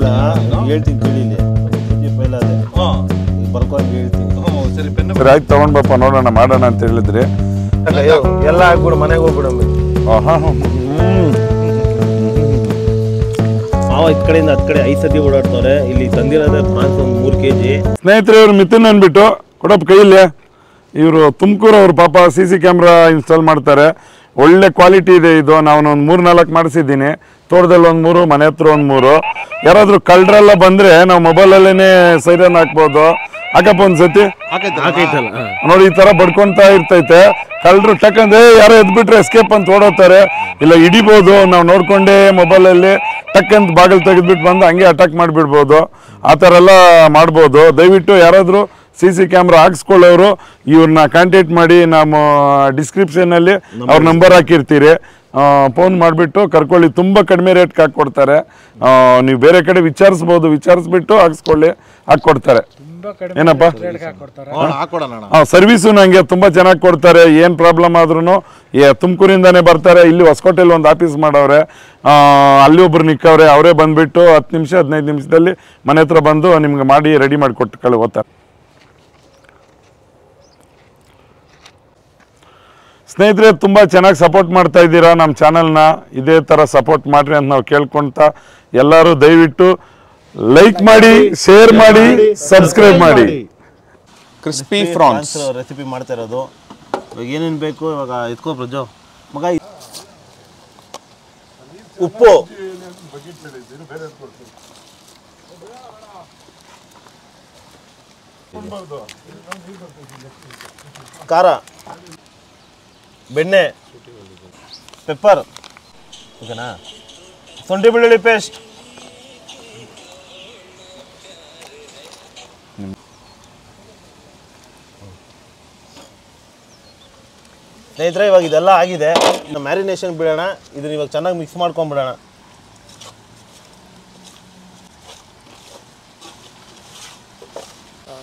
ಇಲ್ಲ ಹೇಳ್ತೀನಿ ತಿಳಿಲಿ ಫೈಲ್ ಅದೇ ಬರ್ಕೊಂಡು ಹೇಳ್ತೀನಿ. ಸರಿ ಆಯ್ತು ತಗೊಂಡ್ ಬಾಪ ನೋಡೋಣ ಮಾಡೋಣ ಅಂತ ಹೇಳಿದ್ರಿ. ಎಲ್ಲ ಆಗ್ಬಿಡು ಮನೆಗೆ ಹೋಗ್ಬಿಡಮ್ಮ. ಮಾವ ಇದ್ ಕಡೆಯಿಂದ ಹತ್ತು ಕಡೆ 5 ಸತಿ ಓಡಾಡ್ತವ್ರೆ. ಇಲ್ಲಿ ತಂದಿರೋದೇ ಪ್ರಾನ್ಸ್ ಒಂದು 3 kg. ಸ್ನೇಹಿತರೆ ಇವ್ರು ಮಿಥುನ್ ಅಂದ್ಬಿಟ್ಟು ಕೊಡಪ್ಪ ಕೈಯಲ್ಲಿ. ಇವರು ತುಮಕೂರು ಅವ್ರು ಪಾಪ CC ಕ್ಯಾಮ್ರಾ ಇನ್ಸ್ಟಾಲ್ ಮಾಡ್ತಾರೆ. ಒಳ್ಳೆ ಕ್ವಾಲಿಟಿ ಇದೆ ಇದು. ನಾನು ಒಂದು 3-4 ಮಾಡಿಸಿದ್ದೀನಿ. ತೋಟದಲ್ಲಿ ಒಂದು 3, ಮನೆ ಹತ್ರ ಒಂದು 3. ಯಾರಾದರೂ ಕಳ್ಳರೆಲ್ಲ ಬಂದರೆ ನಾವು ಮೊಬೈಲಲ್ಲೇ ಸೈರನ್ ಹಾಕ್ಬೋದು. ಹಾಕಪ್ಪ ಒಂದು ಸತಿ ನೋಡಿ, ಈ ಥರ ಬಡ್ಕೊಳ್ತಾ ಇರ್ತೈತೆ. ಕಳ್ಳರು ಟಕ್ಕಂದ್ರೆ ಯಾರೋ ಎದ್ಬಿಟ್ರೆ ಎಸ್ಕೇಪ್ ಅಂತ ಓಡೋತಾರೆ. ಇಲ್ಲ ಹಿಡಿಬೋದು, ನಾವು ನೋಡ್ಕೊಂಡೇ ಮೊಬೈಲಲ್ಲಿ ಟಕ್ಕಂತ ಬಾಗಿಲು ತೆಗೆದ್ಬಿಟ್ಟು ಬಂದು ಹಂಗೆ ಅಟ್ಯಾಕ್ ಮಾಡಿಬಿಡ್ಬೋದು. ಆ ಥರ ಎಲ್ಲ ಮಾಡ್ಬೋದು. ದಯವಿಟ್ಟು ಯಾರಾದರೂ CC ಕ್ಯಾಮ್ರಾ ಹಾಕ್ಸ್ಕೊಳ್ಳೋರು ಇವ್ರನ್ನ ಕಾಂಟ್ಯಾಕ್ಟ್ ಮಾಡಿ. ನಮ್ಮ ಡಿಸ್ಕ್ರಿಪ್ಷನಲ್ಲಿ ಅವ್ರ ನಂಬರ್ ಹಾಕಿರ್ತೀರಿ. ಫೋನ್ ಮಾಡಿಬಿಟ್ಟು ಕರ್ಕೊಳ್ಳಿ. ತುಂಬ ಕಡಿಮೆ ರೇಟ್ಗೆ ಹಾಕ್ಕೊಡ್ತಾರೆ. ನೀವು ಬೇರೆ ಕಡೆ ವಿಚಾರಿಸ್ಬಿಟ್ಟು ಹಾಕ್ಸ್ಕೊಳ್ಳಿ, ಹಾಕ್ಕೊಡ್ತಾರೆ. ಏನಪ್ಪ ಸರ್ವಿಸು ನಂಗೆ ತುಂಬ ಚೆನ್ನಾಗಿ ಕೊಡ್ತಾರೆ. ಏನು ಪ್ರಾಬ್ಲಮ್ ಆದ್ರೂ ತುಮಕೂರಿಂದಾನೇ ಬರ್ತಾರೆ. ಇಲ್ಲಿ ಹೊಸಕೋಟೆಯಲ್ಲಿ ಒಂದು ಆಫೀಸ್ ಮಾಡವ್ರೆ, ಅಲ್ಲಿ ಒಬ್ರು ನಿಕ್ಕವ್ರೆ. ಅವರೇ ಬಂದುಬಿಟ್ಟು 10 ನಿಮಿಷ 15 ನಿಮಿಷದಲ್ಲಿ ಮನೆ ಹತ್ರ ಬಂದು ನಿಮ್ಗೆ ಮಾಡಿ ರೆಡಿ ಮಾಡಿಕೊಟ್ಟು ಹೋಗ್ತಾರೆ. ಸ್ನೇಹಿತರೆ ತುಂಬ ಚೆನ್ನಾಗಿ ಸಪೋರ್ಟ್ ಮಾಡ್ತಾ ಇದ್ದೀರಾ ನಮ್ಮ ಚಾನಲ್ನ. ಇದೇ ಥರ ಸಪೋರ್ಟ್ ಮಾಡಿರಿ ಅಂತ ನಾವು ಕೇಳ್ಕೊಳ್ತಾ, ಎಲ್ಲರೂ ದಯವಿಟ್ಟು ಲೈಕ್ ಮಾಡಿ, ಶೇರ್ ಮಾಡಿ, ಸಬ್ಸ್ಕ್ರೈಬ್ ಮಾಡಿ. ಕ್ರಿಸ್ಪಿ ಪ್ರಾನ್ಸ್ ರೆಸಿಪಿ ಮಾಡ್ತಾ ಇರೋದು. ಇವಾಗ ಏನೇನು ಬೇಕು ಇವಾಗ ಎತ್ಕೋ ಪ್ರಜೋ ಮಗ. ಉಪ್ಪು, ಖಾರ, ಬೆಣ್ಣೆ, ಪೆಪ್ಪರ್, ಓಕೆನಾ, ಶುಂಠಿ ಬೆಳ್ಳುಳ್ಳಿ ಪೇಸ್ಟ್, ಸ್ನೇಹಿತರೆ ಇವಾಗ ಇದೆಲ್ಲ ಆಗಿದೆ. ಇನ್ನು ಮ್ಯಾರಿನೇಷನ್ ಬಿಡೋಣ. ಇದನ್ನ ಇವಾಗ ಚೆನ್ನಾಗಿ ಮಿಕ್ಸ್ ಮಾಡ್ಕೊಂಡ್ಬಿಡೋಣ.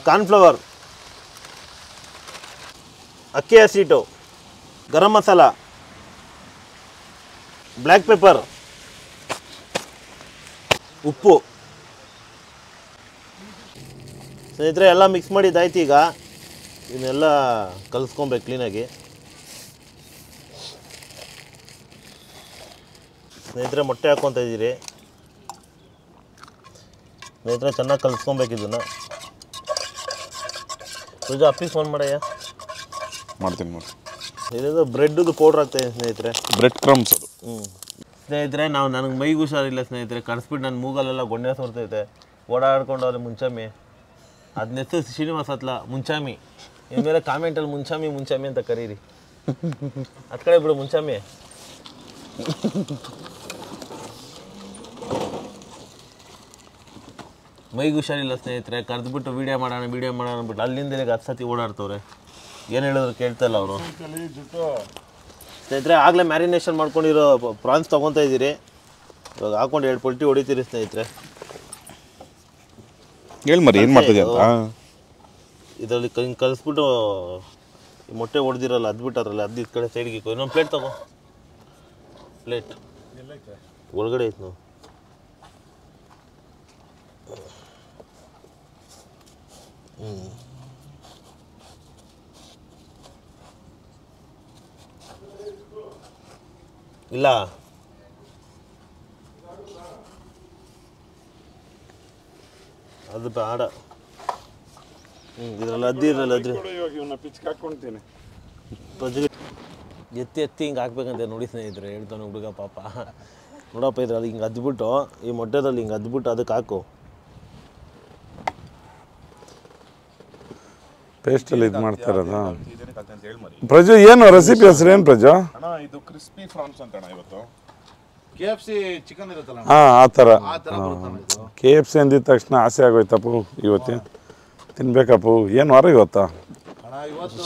ಕಾರ್ನ್ಫ್ಲವರ್, ಅಕ್ಕಿ ಹಸಿಟ್ಟು, ಗರಂ ಮಸಾಲ, ಬ್ಲ್ಯಾಕ್ ಪೆಪ್ಪರ್, ಉಪ್ಪು. ಸ್ನೇಹಿತರೆ ಎಲ್ಲ ಮಿಕ್ಸ್ ಮಾಡಿದ್ದಾಯ್ತು. ಈಗ ಇದನ್ನೆಲ್ಲ ಕಲಿಸ್ಕೊಬೇಕು ಕ್ಲೀನಾಗಿ. ಸ್ನೇಹಿತರೆ ಮೊಟ್ಟೆ ಹಾಕ್ಕೊತಾ ಇದ್ದೀರಿ. ಸ್ನೇಹಿತರೆ ಚೆನ್ನಾಗಿ ಕಲಿಸ್ಕೊಬೇಕು ಇದನ್ನು. ರುಜು ಅಪ್ಪಿಗೆ ಫೋನ್ ಮಾಡಯ್ಯ. ಮಾಡ್ತೀನಿ. ಇದೇನು ಬ್ರೆಡ್ದು ಪೌಡ್ರ್ ಆಗ್ತಾಯಿದೆ ಸ್ನೇಹಿತರೆ, ಬ್ರೆಡ್ ಕ್ರಮ್ಸ್ ಅದು. ಸ್ನೇಹಿತರೆ ನನಗೆ ಮೈಗೆ ಹುಷಾರಿಲ್ಲ ಸ್ನೇಹಿತರೆ. ಕಡಿಸ್ಬಿಟ್ಟು ನನ್ನ ಮೂಗಲ್ಲೆಲ್ಲ ಗೊಣ್ಣೆ ಸೋರ್ತೈತೆ. ಓಡಾಡ್ಕೊಂಡು ಅವ್ರೆ ಮುಂಚಾಮಿ. ಅದನ್ನ ಹೆಸರು ಶ್ರೀನಿವಾಸ ಹತ್ಲ ಮುಂಚಾಮಿ. ಇನ್ಮೇಲೆ ಕಾಮೆಂಟಲ್ಲಿ ಮುಂಚಾಮಿ ಅಂತ ಕರೀರಿ. ಹತ್ತು ಕಡೆ ಬಿಡು ಮುಂಚಾಮಿ. ಮೈಗೆ ಹುಷಾರಿಲ್ಲ ಸ್ನೇಹಿತರೆ. ಕರೆದ್ಬಿಟ್ಟು ವೀಡಿಯೋ ಮಾಡೋಣ ಅಂದ್ಬಿಟ್ಟು ಅಲ್ಲಿಂದ 10 ಸತಿ ಓಡಾಡ್ತವ್ರೆ. ಏನು ಹೇಳಿದ್ರು ಕೇಳ್ತಾ ಇಲ್ಲ ಅವರು. ಸ್ನೇಹಿತರೆ ಆಗಲೇ ಮ್ಯಾರಿನೇಷನ್ ಮಾಡ್ಕೊಂಡಿರೋ ಪ್ರಾನ್ಸ್ ತೊಗೊತಾ ಇದ್ದೀರಿ. ಇವಾಗ ಹಾಕೊಂಡು 2 ಪಲ್ಟಿ ಹೊಡಿತೀರಿ ಸ್ನೇಹಿತರೆ. ಹೇಳಿ ಮರಿ ಏನು ಮಾಡ್ತಿದ್ದೆ ಅಂತ. ಇದರಲ್ಲಿ ಕಲಿಸ್ಬಿಟ್ಟು ಮೊಟ್ಟೆ ಹೊಡೆದಿರಲ್ಲ ಅದ್ಬಿಟ್ಟು ಅದರಲ್ಲಿ ಈ ಕಡೆ ಸೈಡ್ಗೆ ಇನ್ನೊಂದು ಪ್ಲೇಟ್ ತಗೋ. ಪ್ಲೇಟ್ ಒಳಗಡೆ ಐತೆ ನಾವು. ಇಲ್ಲ ಅದು ಬೇಡ. ಇದರಲ್ಲಿ ಅದ್ದಿರಲ್ಲ ಎತ್ತಿ ಹಿಂಗೆ ಹಾಕ್ಬೇಕಂತ ನೋಡಿ ಸ್ನೇಹಿತರೆ. ಹೇಳ್ತಾನೆ ಹುಡುಗ ಪಾಪ. ನೋಡಪ್ಪ ಇದ್ರಲ್ಲಿ ಹಿಂಗೆ ಅದ್ಬಿಟ್ಟು ಈ ಮೊಟ್ಟೆದಲ್ಲಿ ಹಿಂಗೆ ಅದ್ಬಿಟ್ಟು ಅದಕ್ಕೆ ಹಾಕು. ಪೇಸ್ಟಲ್ಲಿ ಇದು ಮಾಡ್ತಾ ಇರೋದು. ಪ್ರಜು ಏನು ರೆಸಿಪಿ ಹೆಸರು ಏನು ಪ್ರಜು? ಇದು ಕ್ರಿಸ್ಪಿ ಪ್ರಾನ್ಸ್ ಅಂತ ಇವತ್ತು. KFC ಚಿಕನ್ ಇರುತ್ತಲ್ಲ, ಆ ಥರ. KFC ಅಂದಿದ ತಕ್ಷಣ ಆಸೆ ಆಗೋಯ್ತಪ್ಪು. ಇವತ್ತು ತಿನ್ಬೇಕಪ್ಪು. ಏನು ವಾರ ಇವತ್ತು?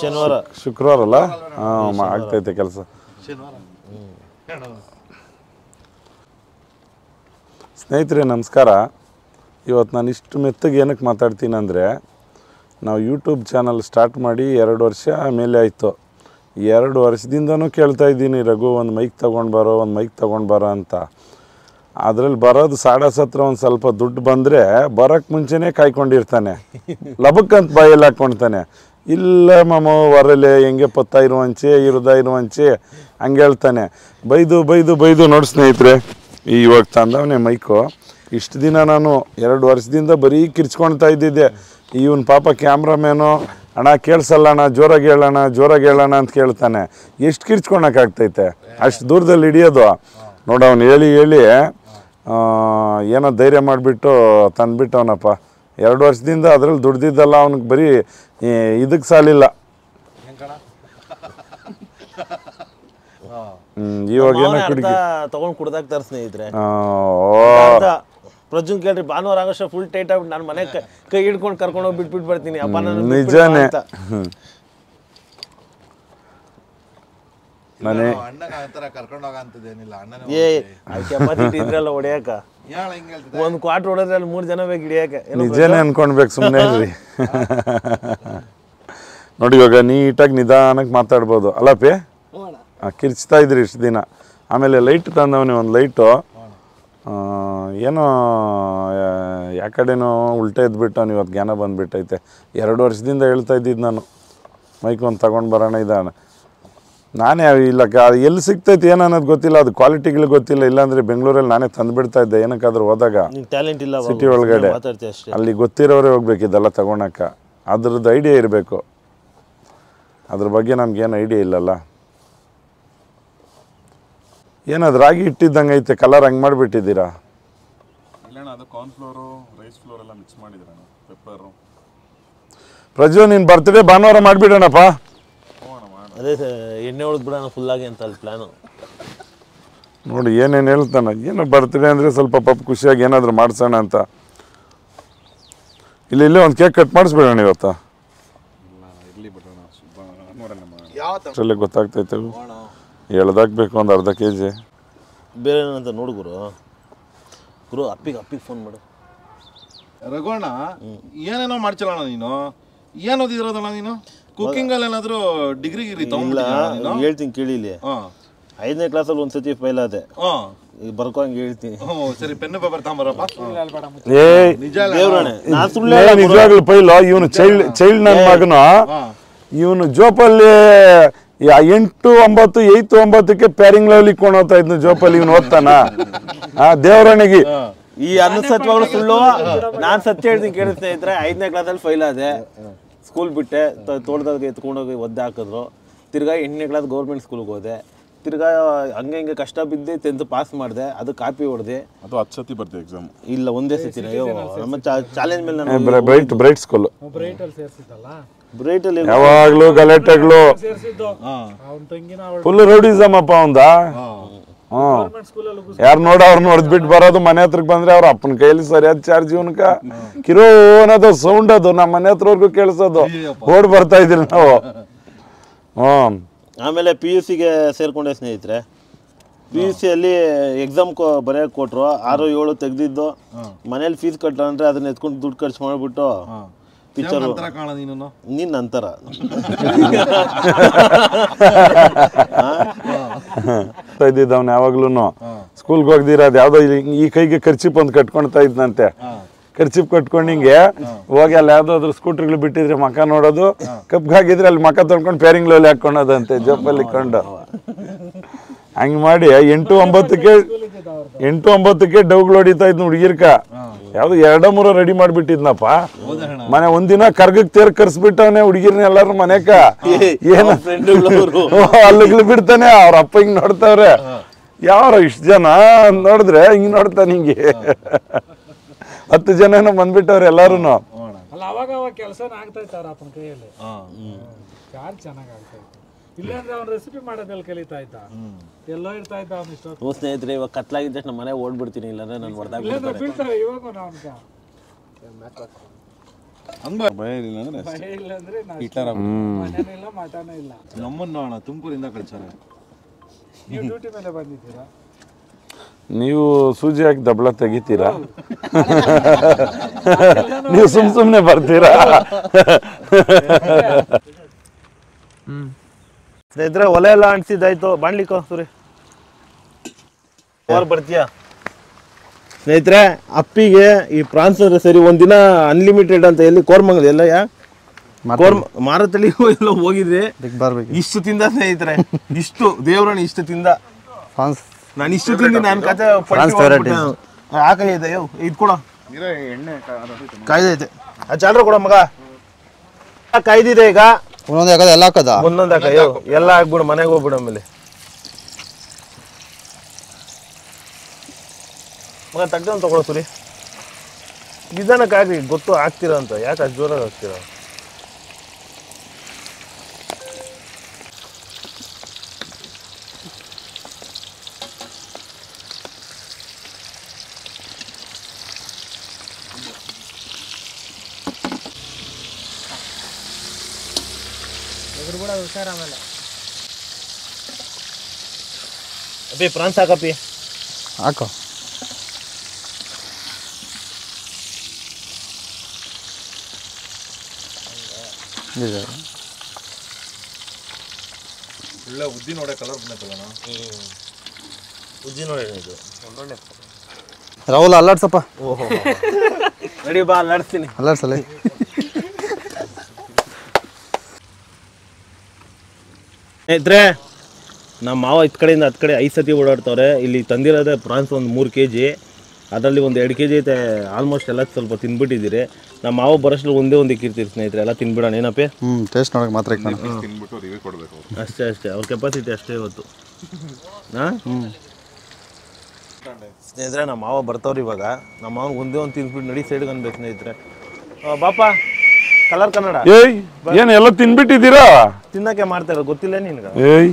ಶನಿವಾರ, ಶುಕ್ರವಾರ ಅಲ್ಲ? ಆಗ್ತೈತೆ ಕೆಲಸ. ಸ್ನೇಹಿತರೆ ನಮಸ್ಕಾರ. ಇವತ್ತು ನಾನು ಇಷ್ಟು ಮೆತ್ತಗೆ ಏನಕ್ಕೆ ಮಾತಾಡ್ತೀನಿ ಅಂದರೆ, ನಾವು ಯೂಟ್ಯೂಬ್ ಚಾನಲ್ ಸ್ಟಾರ್ಟ್ ಮಾಡಿ 2 ವರ್ಷ ಮೇಲೆ ಆಯಿತು. 2 ವರ್ಷದಿಂದನೂ ಕೇಳ್ತಾ ಇದ್ದೀನಿ, ರಘು ಒಂದು ಮೈಕ್ ತೊಗೊಂಡು ಬರೋ ಅಂತ. ಅದ್ರಲ್ಲಿ ಬರೋದು ಸಾಡಸ್ ಹತ್ರ ಒಂದು ಸ್ವಲ್ಪ ದುಡ್ಡು ಬಂದರೆ ಬರೋಕ್ಕೆ ಮುಂಚೆನೇ ಕಾಯ್ಕೊಂಡಿರ್ತಾನೆ, ಲಬಕ್ಕಂತ ಬಾಯಲ್ಲಿ ಹಾಕ್ಕೊಳ್ತಾನೆ. ಇಲ್ಲ ಮಾಮ ವರಲೆ ಹೆಂಗೆ ಪತ್ತ ಇರುವಂಚೆ ಇರುವಂಚೆ ಹಂಗೆ ಹೇಳ್ತಾನೆ. ಬೈದು ಬೈದು ಬೈದು ನೋಡಿ ಸ್ನೇಹಿತರೆ, ಇವಾಗ ತಂದವನೇ ಮೈಕು. ಇಷ್ಟು ದಿನ ನಾನು 2 ವರ್ಷದಿಂದ ಬರೀ ಕಿರ್ಚ್ಕೊಳ್ತಾ ಇದ್ದಿದ್ದೆ. ಇವನ್ ಪಾಪ ಕ್ಯಾಮ್ರಾಮ್ಯಾನು ಅಣ್ಣ ಕೇಳಿಸಲ್ಲ ಅಣ್ಣ, ಜೋರಾಗಿ ಹೇಳೋಣ ಅಂತ ಕೇಳ್ತಾನೆ. ಎಷ್ಟು ಕಿರ್ಚ್ಕೊಳಕ್ಕಾಗ್ತೈತೆ ಅಷ್ಟು ದೂರದಲ್ಲಿ ಹಿಡಿಯೋದು. ನೋಡಿ ಅವ್ನು ಹೇಳಿ ಏನೋ ಧೈರ್ಯ ಮಾಡಿಬಿಟ್ಟು ತಂದುಬಿಟ್ಟವನಪ್ಪ. 2 ವರ್ಷದಿಂದ ಅದ್ರಲ್ಲಿ ದುಡ್ದಿದ್ದಲ್ಲ ಅವ್ನಿಗೆ ಬರೀ ಇದಕ್ಕೆ ಸಾಲಿಲ್ಲ. ಇವಾಗ ಏನೋ ತಗೊಂಡು ಕುಡ್ದಾಕ್ತಾರ ಸ್ನೇಹಿತರೆ. ಪ್ರಜ್ವಲ್ ಕೇಳ್ರಿ, ಭಾನುವಾರ ಆಗೋ ಫುಲ್ ಟೈಟ್ ಆಗ್ಬಿಟ್ಟು ನಾನು ಮನೆ ಕೈ ಹಿಡ್ಕೊಂಡು ಕರ್ಕೊಂಡು ಹೋಗಿ ಬಿಟ್ಬಿಟ್ಟು ಬರ್ತೀನಿ ಅಪ್ಪ ನಾನು. ನಿಜಾನೇ. ಮನೆ ಇದ್ರಲ್ಲ ಹೊಡೆಯಕ ಒಂದು ಕ್ವಾರ್ಟರ್ ಹೊಡೆದ್ರೆ ಅಲ್ಲಿ 3 ಜನ ಬೇಕು ಹಿಡಿಯಕ್ಕೆ. ನಿಜಾನೇ ಅನ್ಕೊಂಡ್ಬೇಕು, ಸುಮ್ಮನೆ ಇರ್ರಿ. ನೋಡಿ ಇವಾಗ ನೀಟಾಗಿ ನಿಧಾನಕ್ಕೆ ಮಾತಾಡ್ಬೋದು ಅಲ್ಲಪ್ಪಿ. ಕಿರ್ಚ್ತಾ ಇದ್ರಿ ಇಷ್ಟು ದಿನ. ಆಮೇಲೆ ಲೈಟ್ ತಂದವನೇ, ಒಂದು ಲೈಟು ಏನೋ ಯಾಕಡೆನೋ ಉಲ್ಟಾ ಎದ್ಬಿಟ್ಟು ಇವತ್ತು ಜ್ಞಾನ ಬಂದುಬಿಟ್ಟೈತೆ. 2 ವರ್ಷದಿಂದ ಹೇಳ್ತಾ ಇದ್ದಿದ್ದು ನಾನು ಮೈಕ್ ಒಂದು ತಗೊಂಡು ಬರೋಣ ಇದ್ದಾನೆ. ನಾನೇ ಇಲ್ಲ ಎಲ್ಲಿ ಸಿಗ್ತೈತೆ ಏನು ಅನ್ನೋದು ಗೊತ್ತಿಲ್ಲ, ಅದು ಕ್ವಾಲಿಟಿಗಳು ಗೊತ್ತಿಲ್ಲ. ಇಲ್ಲಾಂದರೆ ಬೆಂಗಳೂರಲ್ಲಿ ನಾನೇ ತಂದುಬಿಡ್ತಾ ಇದ್ದೆ ಏನಕ್ಕಾದ್ರೂ ಹೋದಾಗ. ಟ್ಯಾಲೆಂಟ್ ಇಲ್ಲ ಸಿಟಿ ಒಳಗಡೆ, ಅಲ್ಲಿ ಗೊತ್ತಿರೋರೇ ಹೋಗ್ಬೇಕಿದ್ದೆಲ್ಲ ತಗೊಳಕ್ಕೆ. ಅದ್ರದ್ದು ಐಡಿಯಾ ಇರಬೇಕು. ಅದ್ರ ಬಗ್ಗೆ ನಮ್ಗೇನು ಐಡಿಯಾ ಇಲ್ಲಲ್ಲ. ಏನದು ರಾಗಿ ಇಟ್ಟಿದ್ದಂಗೆ ಐತೆ, ಕಲರ್ ಹಂಗೆ ಮಾಡಿಬಿಟ್ಟಿದ್ದೀರಾ? ಪ್ರಜ್ವಲ್ ನಿನ್ನ ಬರ್ತ್ಡೇ ಭಾನುವಾರ ಮಾಡಿಬಿಡೋಣಪ್ಪ. ಅದೇ ಎಣ್ಣೆ ಹೊಡೆದು ಬಿಡೋಣ ಫುಲ್ಲಾಗಿ ಅಂತ ಅಲ್ಲಿ ಪ್ಲಾನು. ನೋಡಿ ಏನೇನು ಹೇಳ್ತಾನೆ. ಏನೋ ಬರ್ತ್ಡೇ ಅಂದರೆ ಸ್ವಲ್ಪ ಪಾಪ ಖುಷಿಯಾಗಿ ಏನಾದರೂ ಮಾಡಿಸೋಣ ಅಂತ. ಇಲ್ಲೇ ಒಂದು ಕೇಕ್ ಕಟ್ ಮಾಡಿಸ್ಬಿಡೋಣ ಇವತ್ತು. ಅಷ್ಟರಲ್ಲೇ ಗೊತ್ತಾಗ್ತೈತೆ. ಹೇಳ್ದಾಕ್ಬೇಕು ಒಂದು ಅರ್ಧ kg. ಬೇರೆ ಏನಂತ ನೋಡು ಗುರು ಅಪ್ಪಿಗೆ ಫೋನ್ ಮಾಡು. ರಘುವಣ್ಣ ಏನೇನೋ ಮಾಡ್ಚಲ್ಲ ನೀನು, ಏನು ಓದಿರೋದಣ್ಣ ನೀನು? ಕುಕಿಂಗ್ ಅಲ್ಲಿ ಏನಾದ್ರು ಡಿಗ್ರಿ ಹೇಳ್ತೀನಿ ಕೇಳಿ. ಇಲ್ಲಿ 5ನೇ ಕ್ಲಾಸಲ್ಲಿ ಒಂದ್ಸತಿ ಫೈಲ್ ಆದೆ, ಬರ್ಕೊಂಡ್ ಹೇಳ್ತೀನಿ. ಸರಿ, ಪೆನ್ ಪೇಪರ್ ತಗೊಂಬರಪ್ಪ. ನಿಜವಾಗ್ಲೂ ಪೈಲು ಇವನು ಚೈಲ್ಡ್ ನನ್ನ ಮಗನು. ಇವನು ಜೋಪಲ್ಲಿ 8, 9, 8, 9ಕ್ಕೆ ಪ್ಯಾರಿಂಗ್ ಲೆವೆಲ್ ಇಕ್ಕೊಂಡು ಹೋಗ್ತಾ ಇದ್ನು ಜೋಪಲ್ಲಿ. ಇವನು ಓದ್ತಾನ ದೇವರಾಣಿಗೆ. ಈ ಅನುಸತ್ವಗಳು ಸುಳ್ಳು. ನಾನ್ ಸತ್ಯ ಹೇಳ್ತೀನಿ ಕೇಳಿ ಸ್ನೇಹಿತರೆ. 5ನೇ ಕ್ಲಾಸಲ್ಲಿ ಫೈಲ್ ಆದೆ, ಸ್ಕೂಲ್ ಬಿಟ್ಟೆ, ತೋಟದಾಗ ಎತ್ಕೊಂಡೋಗಿ ಒದ್ದೆ ಹಾಕಿದ್ರು. ತಿರ್ಗಾ 8ನೇ ಕ್ಲಾಸ್ ಗೌರ್ಮೆಂಟ್ ಸ್ಕೂಲ್ಗೆ ಹೋದೆ. ತಿರ್ಗಾ ಹಂಗೆ ಹಿಂಗೆ ಕಷ್ಟ ಬಿದ್ದು 10th ಪಾಸ್ ಮಾಡಿದೆ. ಅದು ಕಾಪಿ ಹೊಡೆದೆ. ಅದು 10 ಸತಿ ಬರ್ತೀವಿ ಎಕ್ಸಾಮ್. ಇಲ್ಲ, ಒಂದೇ ಸತಿ. ನಮ್ಮ ಚಾಲೆಂಜ್ ಮೇಲೆ ನಾನು ಬ್ರೈಟ್ ಸ್ಕೂಲ್ ಬ್ರೈಟಲ್ಲಿ ಯಾವಾಗ್ಲೂ ಗಲಾಟೆಗಳು, ಫುಲ್ ರೌಡಿಸಮ್ ಅಪ್ಪ ಅವಂದ. ಯಾರು ನೋಡ ಅವ್ರನ್ನ ಹೊಡೆದ್ಬಿಟ್ಟು ಬರೋದು. ಮನೆ ಹತ್ರಕ್ಕೆ ಬಂದ್ರೆ ಅವ್ರ ಅಪ್ಪನ ಕೈಯಲ್ಲಿ ಸರಿಯಾದ ಚಾರ್ಜ್ ಇವನ್ಕ ಕಿರೋ ಅನ್ನೋದು ಸೌಂಡ್, ಅದು ನಮ್ಮ ಮನೆ ಹತ್ರವರೆಗೂ ಕೇಳಿಸೋದು. ಓಡ್ ಬರ್ತಾ ಇದ್ರಿ ನಾವು. ಆಮೇಲೆ PUCಗೆ ಸೇರ್ಕೊಂಡೆ ಸ್ನೇಹಿತರೆ. PUCಯಲ್ಲಿ ಎಕ್ಸಾಮ್ ಬರೆಯಕ್ಕೆ ಕೊಟ್ರು. 6, 7 ತೆಗ್ದಿದ್ದು. ಮನೇಲಿ ಫೀಸ್ ಕಟ್ಟ ಅಂದ್ರೆ ಅದನ್ನ ಎತ್ಕೊಂಡು ದುಡ್ಡು ಖರ್ಚು ಮಾಡ್ಬಿಟ್ಟು ಪಿಕ್ಚರ್ ನೀನ್ ನಂತರ ಇದ್ದಿದ್ದವ್ನು ಯಾವಾಗ್ಲೂ ಸ್ಕೂಲ್ಗೆ ಹೋಗ್ದಿರೋದು ಯಾವ್ದೋ ಈ ಕೈಗೆ ಖರ್ಚಿಪ್ ಒಂದು ಕಟ್ಕೊಳ್ತಾ ಇದ್ನಂತೆ. ಖರ್ಚಿಪ್ ಕಟ್ಕೊಂಡು ಹಿಂಗೆ ಹೋಗಿ ಅಲ್ಲಿ ಯಾವ್ದಾದ್ರು ಸ್ಕೂಟರ್ಗಳು ಬಿಟ್ಟಿದ್ರೆ ಮಕ ನೋಡೋದು, ಕಪ್ಗಾಗಿದ್ರೆ ಅಲ್ಲಿ ಮಕ ತೊಳ್ಕೊಂಡು ಪ್ಯಾರಿಂಗ್ ಲೋಲಿ ಹಾಕೊಂಡೋದಂತೆ ಜೋಪಲ್ಲಿ ಕೊಂಡು. ಹಂಗೆ ಮಾಡಿ 8, 9ಕ್ಕೆ ಡೌಗಳು ಹೊಡಿತಾ ಇದ್ನು ಹುಡುಗಿರ್ಕ. ಯಾವ್ದು 2, 3 ರೆಡಿ ಮಾಡ್ಬಿಟ್ಟಿದ್ನಪ್ಪ. ಮನೆ ಒಂದಿನ ಕರ್ಗಕ್ ತೇರ್ ಕರ್ಸ್ಬಿಟ್ಟವನೆ ಹುಡುಗಿರ್ನ ಎಲ್ಲಾರು ಮನೆಕ. ಏನ ಅಲ್ಲಿಗ್ಲು ಬಿಡ್ತಾನೆ. ಅವ್ರ ಅಪ್ಪ ಹಿಂಗ್ ನೋಡ್ತಾವ್ರೆ. ಯಾರ ಇಷ್ಟು ಜನ ನೋಡಿದ್ರೆ ಹಿಂಗ್ ನೋಡ್ತಾನೆ. ಹಿಂಗೆ 10 ಜನ ಬಂದ್ಬಿಟ್ಟವ್ರೆ ಎಲ್ಲಾರು. ಸ್ನೇಹಿತರೆ, ಇವಾಗ ಕತ್ಲಾಗಿದ್ದ ನಮ್ಮ ಮನೆ ಓಡ್ಬಿಡ್ತೀನಿ. ಇಲ್ಲಾಂದ್ರೆ ನಾನು ಹೊಡೆದಾಗ ನಮ್ಮನ್ನ ತುಮಕೂರಿಂದ ಕಳ್ಸಾರೆ. ನೀವು ಸೂಜಿ ಹಾಕಿ ದಬ್ಳ ತೆಗಿತೀರಾ? ನೀವು ಸುಮ್ನೆ ಬರ್ತೀರಾ? ಸ್ನೇಹಿತರೆ, ಒಲೆ ಎಲ್ಲ ಅಂಟಿಸಿದ್ದಾಯ್ತು. ಬಾಣ್ಲಿಕ್ಕೋ ಸುರಿ. ಬರ್ತೀಯಾ? ಸ್ನೇಹಿತರೆ ಅಪ್ಪಿಗೆ ಈ ಪ್ರಾನ್ಸ್ ಅಂದ್ರೆ ಸರಿ ಒಂದಿನ ಅನ್ಲಿಮಿಟೆಡ್ ಅಂತ ಎಲ್ಲಿ ಕೋರ್ಮಂಗಲ್ ಎಲ್ಲ ಮಾರತಳಿ ಎಲ್ಲ ಹೋಗಿದ್ದೆ ಇಷ್ಟು ತಿಂದ ಸ್ನೇಹಿತರೆ ಇಷ್ಟು ದೇವ್ರಣ್ಣ ಇಷ್ಟು ತಿಂದ ನಾನು ಇಷ್ಟು ತಿಂದು ನಾನು ಕತೆ ಹಾಕೈತೆ ಇದು ಕೊಡ ಕಾಯ್ದೈತೆ ಚಾಲ್ರ ಕೊಡ ಮಗ ಕಾಯ್ದಿದೆ ಈಗ ಎಲ್ಲ ಹಾಕದ ಒಂದೊಂದು ಹಾಕ ಎಲ್ಲ ಹಾಕ್ಬಿಡು ಮನೆಗೆ ಹೋಗ್ಬಿಡು ಆಮೇಲೆ ಮಗ ತಗ್ದ ತಗೊಳ್ಳೋ ಸುರಿ ನಿಧಾನಕ್ಕಾಗ್ರಿ ಗೊತ್ತು ಆಗ್ತೀರಾ ಅಂತ ಯಾಕೆ ಅಷ್ಟು ಜೋರಾಗಿ ಆಗ್ತೀರಾ ಅಪ್ಪಿ ಪ್ರಾನ್ಸ್ ಹಾಕಪ್ಪಿ ಹಾಕೋ ಒಳ್ಳೆ ಉದ್ದಿ ನೋಡೆ ಕಲರ್ ಬಂದೈತಲ್ಲ ಉಜ್ಜಿ ನೋಡಿ ಇದು ಒಳ್ಳೊಳ್ಳೆ ರಾಹುಲ್ ಅಲ್ಲಾಡ್ಸಪ್ಪ ಓಹೋ ರೆಡಿ ಬಾ ಅಲ್ಲಾಡ್ಸ್ತೀನಿ ಅಲ್ಲಾಡ್ಸಲ್ಲ ಸ್ನೇಹಿತರೆ ನಮ್ಮ ಮಾವ ಇತ್ತು ಕಡೆಯಿಂದ 10 ಕಡೆ 5 ಸತಿ ಓಡಾಡ್ತವ್ರೆ ಇಲ್ಲಿ ತಂದಿರೋದೇ ಪ್ರಾನ್ಸ್ ಒಂದು 3 kg ಅದರಲ್ಲಿ ಒಂದು 2 kg ಐತೆ ಆಲ್ಮೋಸ್ಟ್ ಎಲ್ಲ ಸ್ವಲ್ಪ ತಿನ್ಬಿಟ್ಟಿದ್ದೀರಿ ನಮ್ಮ ಮಾವ ಬರೋಷ್ಟು ಒಂದೇ ಇಕ್ಕಿರ್ತೀರಿ ಸ್ನೇಹಿತರೆ ಎಲ್ಲ ತಿನ್ಬಿಡೋಣ ಏನಪ್ಪಿ ಟೇಸ್ಟ್ ನೋಡಕ್ಕೆ ಮಾತ್ರ ತಿನ್ಬಿಟ್ಟು ರಿವ್ಯೂ ಕೊಡಬೇಕು ಅಷ್ಟೇ ಅವ್ರ ಕೆಪಾಸಿಟಿ ಅಷ್ಟೇ ಇವತ್ತು ಹಾಂ ಸ್ನೇಹಿತರೆ ನಮ್ಮ ಮಾವ ಬರ್ತಾವ್ರಿ ಇವಾಗ ನಮ್ಮ ಮಾವನಿಗೆ ಒಂದೇ ಒಂದು ತಿನ್ಬಿಟ್ಟು ನಡಿ ಸೈಡ್ಗೆ ಅನ್ಬೇಕು ಸ್ನೇಹಿತರೆ ಬಾಪ ಕಲರ್ ಕನ್ನಡ ಏಯ್ ಏನು ಎಲ್ಲ ತಿನ್ಬಿಟ್ಟಿದ್ದೀರಾ ತಿನ್ನಕ್ಕೆ ಮಾಡ್ತಾರೆ ಗೊತ್ತಿಲ್ಲ ನಿನ್ಗೆ ಏಯ್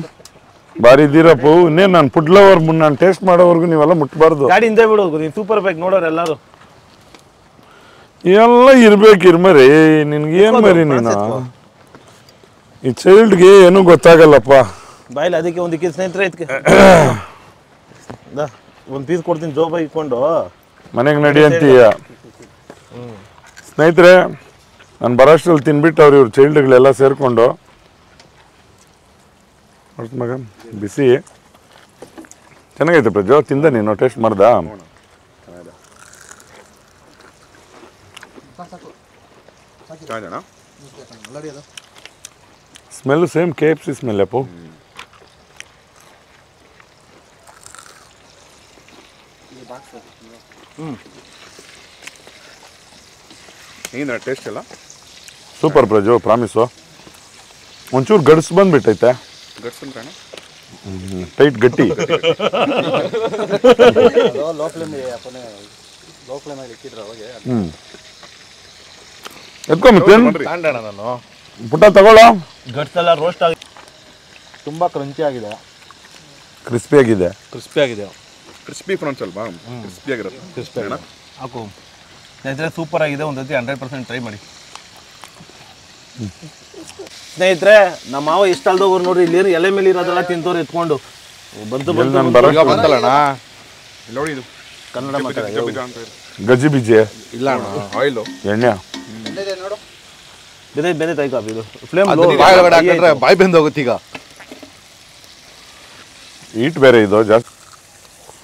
ಬಾರಿ ಇದ್ದೀರಪ್ಪ ಇನ್ನೇನು ನಾನು ಫುಡ್ ಲವರ್ ನಾನು ಟೇಸ್ಟ್ ಮಾಡೋವರೆಗೂ ನೀವೆಲ್ಲ ಮುಟ್ಬಾರ್ದು ಗಾಡಿ ಹಿಂದೆ ಬಿಡೋದು ನೀನು ಸೂಪರ್ ಬೈಕ್ ನೋಡೋರು ಎಲ್ಲರೂ ಎಲ್ಲ ಇರ್ಬೇಕಿರ್ಮರಿ ನಿನ್ಗೇನು ಮರಿ ನೀನು ಈ ಚೈಲ್ಡ್ಗೆ ಏನೂ ಗೊತ್ತಾಗಲ್ಲಪ್ಪ ಬಾಯಿಲಿ ಅದಕ್ಕೆ ಒಂದು ಇಕ್ಕಿದ ಸ್ನೇಹಿತರೆ ಇದಕ್ಕೆ ಒಂದು ಪೀಸ್ ಕೊಡ್ತೀನಿ ಜೋಬ ಇಟ್ಕೊಂಡು ಮನೆಗೆ ನಡಿ ಅಂತೀಯ ಸ್ನೇಹಿತರೆ ನಾನು ಬರೋಷ್ಟ್ರಲ್ಲಿ ತಿನ್ಬಿಟ್ಟು ಅವ್ರು ಇವ್ರ ಚೈಲ್ಡ್ಗಳೆಲ್ಲ ಸೇರಿಕೊಂಡು ಮಗ ಬಿಸಿ ಚೆನ್ನಾಗೈತೆ ಪ್ರಜೋ ತಿಂದ ನೀನು ಟೇಸ್ಟ್ ಮಾಡ್ದ smell same KFC smell Appu ಏನು ಟೇಸ್ಟ್ ಎಲ್ಲ ಸೂಪರ್ ಪ್ರಜೋ ಪ್ರಾಮಿಸು ಒಂಚೂರು ಗಡ್ಸ್ ಬಂದ್ಬಿಟ್ಟೈತೆ ಗಟ್ಸ್ ಅಂದ್ರೆ ಟೈಟ್ ಗಟ್ಟಿ ಎತ್ಕೊಂಬಿತ್ತೇನು ತಾಂಡಣ ನಾನು ಪುಟ್ಟ ತಗೊಳ್ಳೋ ಗಟ್ಸ್ ಎಲ್ಲ ರೋಸ್ಟ್ ಆಗಿ ತುಂಬಾ ಕ್ರಂಚಿ ಆಗಿದೆ ಕ್ರಿಸ್ಪಿ ಆಗಿದೆ ಕ್ರಿಸ್ಪಿ ಆಗಿದೆ ಕ್ರಿಸ್ಪಿ ಫ್ರಾನ್ಸ್ ಅಲ್ವಾ ಕ್ರಿಸ್ಪಿ ಆಗಿರುತ್ತೆ ಕ್ರಿಸ್ಪಿ ಹಾಕು ಸ್ನೇಹಿತರೆ ಸೂಪರ್ ಆಗಿದೆ ಒಂದು ಸತಿ 100% ಟ್ರೈ ಮಾಡಿ ಸ್ನೇಹಿತರೆ ನಮ್ಮ ಮಾವ ಇಷ್ಟ ಅಲ್ದೋಗ್ರು ನೋಡ್ರಿ ಇಲ್ಲಿ ಎಲೆ ಮೇಲೆ ಇರೋದೆಲ್ಲ ತಿಂತವ್ರು ಎತ್ಕೊಂಡು ಬಂತು ನಾನು ಬರೋ ಬಂತಲ್ಲಣ್ಣ ನೋಡಿ ಇದು ಕನ್ನಡ ಮಾತಾಡ ಗಜಿ ಬೀಜಿ ಇಲ್ಲ ಅಣ್ಣ ಆಯಿಲು ಎಣ್ಣೆ ಬೆದೆ ತೈ ಕಾಪಿ ಇದು ಫ್ಲೇಮ್ ಬಾಯಿ ಬೆಂದು ಹೋಗುತ್ತೆ ಈಗ ಈಟ್ ಬೇರೆ ಇದು ಜಾಸ್ತಿ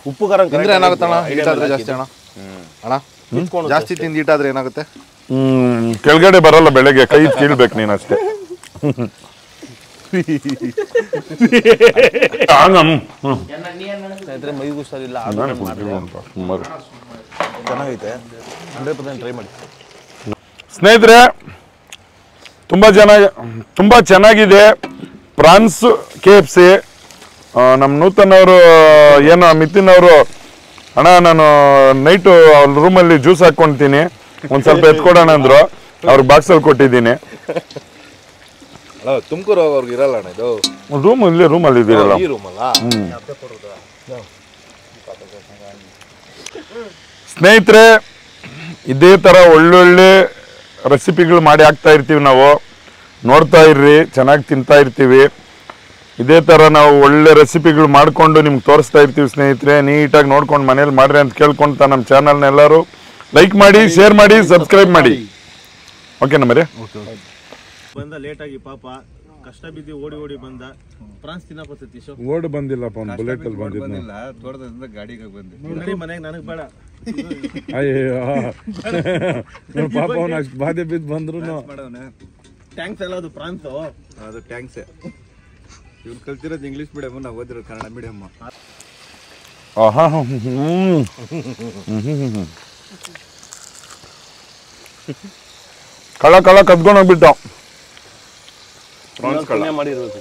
ಉಪ್ಪು ಖಾರ ತಿಂದ್ರೆ ಏನಾಗುತ್ತೆ ಅಣ್ಣ ಈಟಾದ್ರೆ ಜಾಸ್ತಿ ಅಣ್ಣ ಅಣ್ಣ ಜಾಸ್ತಿ ತಿಂದು ಈಟಾದ್ರೆ ಏನಾಗುತ್ತೆ ಕೆಳಗಡೆ ಬರಲ್ಲ ಬೆಳಗ್ಗೆ ಕೈ ಕೀಳ್ಬೇಕು ನೀನು ಅಷ್ಟೇ ಸ್ನೇಹಿತರೆ ಮೈಗೂ ಹುಷಾರಿಲ್ಲ ಚೆನ್ನಾಗೈತೆ 100% ಟ್ರೈ ಮಾಡಿ ಸ್ನೇಹಿತರೆ ತುಂಬ ಚೆನ್ನಾಗಿದೆ ಪ್ರಾನ್ಸ್ KFC ನಮ್ಮ ನೂತನ್ ಅವರು ಏನೋ ಮಿತಿನ್ ಅವರು ಅಣ್ಣ ನಾನು ನೈಟು ಅವ್ರ ರೂಮಲ್ಲಿ ಜ್ಯೂಸ್ ಹಾಕ್ಕೊಳ್ತೀನಿ ಒಂದು ಸ್ವಲ್ಪ ಎತ್ಕೊಡೋಣ ಅಂದ್ರು ಅವ್ರಿಗೆ ಬಾಕ್ಸಲ್ಲಿ ಕೊಟ್ಟಿದ್ದೀನಿ ತುಮಕೂರು ಅವ್ರಿಗೆ ಇರಲ್ಲ ಅಣ್ಣ ಇದು ರೂಮಲ್ಲಿ ಇದ್ದೀರಲ್ಲ ಈ ರೂಮಲ್ಲ ಸ್ನೇಹಿತರೆ ಇದೇ ಥರ ಒಳ್ಳೊಳ್ಳೆ ರೆಸಿಪಿಗಳು ಮಾಡಿ ಹಾಕ್ತಾ ಇರ್ತೀವಿ ನಾವು ನೋಡ್ತಾ ಇರ್ರಿ ಚೆನ್ನಾಗಿ ತಿಂತಾ ಇರ್ತೀವಿ ಇದೇ ಥರ ನಾವು ಒಳ್ಳೆ ರೆಸಿಪಿಗಳು ಮಾಡಿಕೊಂಡು ನಿಮ್ಗೆ ತೋರಿಸ್ತಾ ಇರ್ತೀವಿ ಸ್ನೇಹಿತರೆ ನೀಟಾಗಿ ನೋಡ್ಕೊಂಡು ಮನೇಲಿ ಮಾಡ್ರಿ ಅಂತ ಕೇಳ್ಕೊಳ್ತಾ ನಮ್ಮ ಚಾನಲ್ನ ಎಲ್ಲರೂ ಲೈಕ್ ಮಾಡಿ ಶೇರ್ ಮಾಡಿ ಸಬ್ಸ್ಕ್ರೈಬ್ ಮಾಡಿ ಓಕೆನಾ ಮರಿ ಬಂದ ಲೇಟಾಗಿ ಪಾಪ ಕಷ್ಟ ಬಿದ್ದು ಓಡಿ ಬಂದ ಪ್ರಾನ್ಸ್ ತಿನ್ನಪ್ಪ ಸತೀಶು. ಓಡ್ ಬಂದಿಲ್ಲಪ್ಪ ಅವ್ನು ಬುಲೆಟ್ ಅಲ್ಲಿ ಬಂದಿದ್ದ. ತೋಟದಿಂದ ಗಾಡಿಗೆ ಬಂದೆ ನಡಿ ಮನೆಗೆ, ನನಗೆ ಬೇಡ. ಅಯ್ಯೋ ಪಾಪ ಅವ್ನು ಅಷ್ಟು ಬಾಧೆ ಬಿದ್ದು ಬಂದ್ರು. ಟ್ಯಾಂಕ್ಸ್ ಎಲ್ಲ ಅದು ಪ್ರಾನ್ಸು. ಅದು ಟ್ಯಾಂಕ್ಸ್. ಇವ್ರು ಕಲ್ತಿರೋದು ಇಂಗ್ಲೀಷ್ ಮೀಡಿಯಮ್, ನಾವು ಓದಿರೋದು ಕನ್ನಡ ಮೀಡಿಯಮ್. ಕಳ್ಳ ಕದ್ಕೊಂಡು ಹೋಗ್ಬಿಟ್ಟ. ಮಾಡಿರ್ಬೇಕು.